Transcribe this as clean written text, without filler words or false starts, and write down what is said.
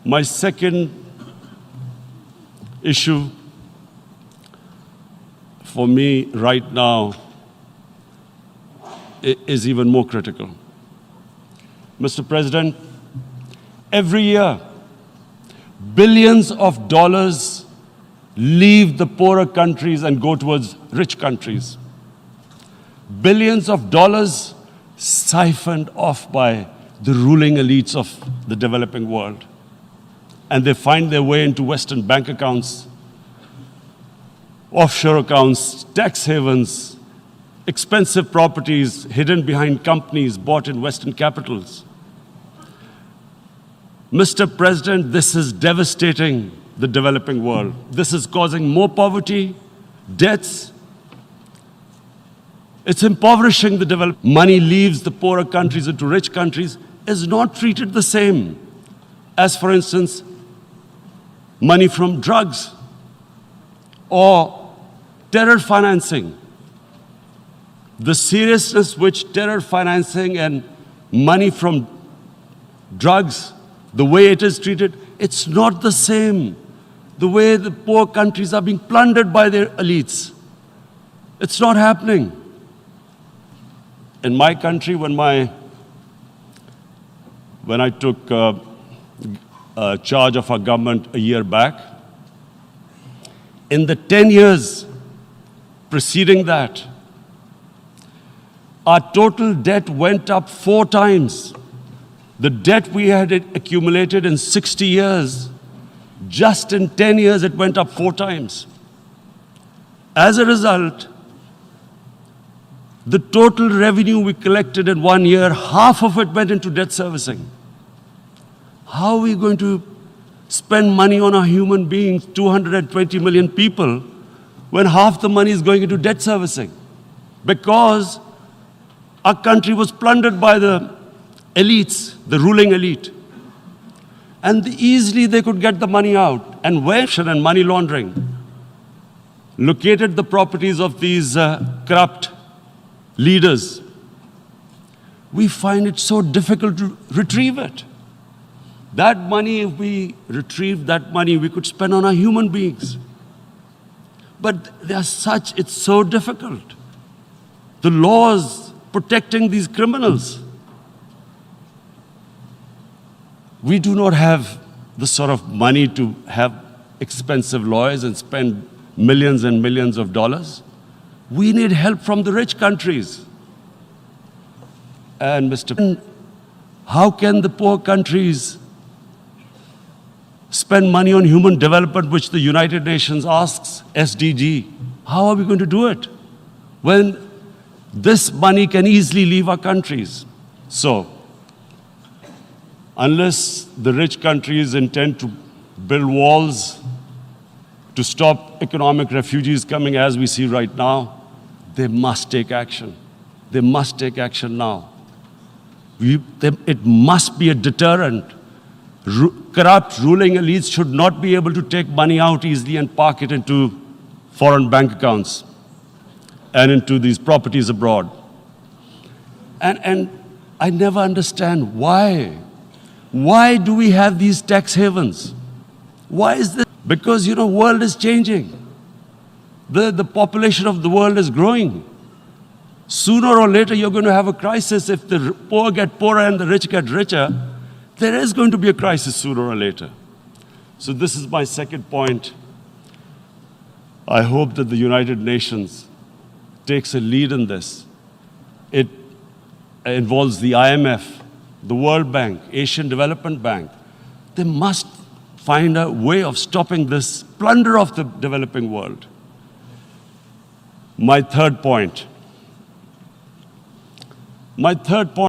My second issue for me right now is even more critical. Mr. President, every year, billions of dollars leave the poorer countries and go towards rich countries. Billions of dollars siphoned off by the ruling elites of the developing world. And they find their way into Western bank accounts, offshore accounts, tax havens, expensive properties hidden behind companies bought in Western capitals. Mr. President, this is devastating the developing world. This is causing more poverty, debts. It's impoverishing the developed. Money leaves the poorer countries into rich countries, is not treated the same as, for instance, money from drugs or terror financing. The seriousness which terror financing and money from drugs, the way it is treated, it's not the same. The way the poor countries are being plundered by their elites. It's not happening. In my country, when I took charge of our government a year back, in the 10 years preceding that, our total debt went up 4 times. The debt we had accumulated in 60 years, just in 10 years, it went up 4 times. As a result, the total revenue we collected in 1 year, half of it went into debt servicing. How are we going to spend money on our human beings, 220 million people, when half the money is going into debt servicing? Because our country was plundered by the elites, the ruling elite. And easily they could get the money out. And and money laundering located the properties of these corrupt leaders. We find it so difficult to retrieve it. That money, if we retrieved that money, we could spend on our human beings. But it's so difficult. The laws protecting these criminals. We do not have the sort of money to have expensive lawyers and spend millions and millions of dollars. We need help from the rich countries. And Mr. President, how can the poor countries spend money on human development, which the United Nations asks, SDG? How are we going to do it when this money can easily leave our countries? So, unless the rich countries intend to build walls to stop economic refugees coming as we see right now, they must take action. They must take action now. It must be a deterrent. Corrupt ruling elites should not be able to take money out easily and park it into foreign bank accounts and into these properties abroad. And I never understand why. Why do we have these tax havens? Why is this? Because, the world is changing. The population of the world is growing. Sooner or later, you're going to have a crisis. If the poor get poorer and the rich get richer, there is going to be a crisis sooner or later. So this is my second point. I hope that the United Nations takes a lead in this. It involves the IMF, the World Bank, Asian Development Bank. They must find a way of stopping this plunder of the developing world. My third point.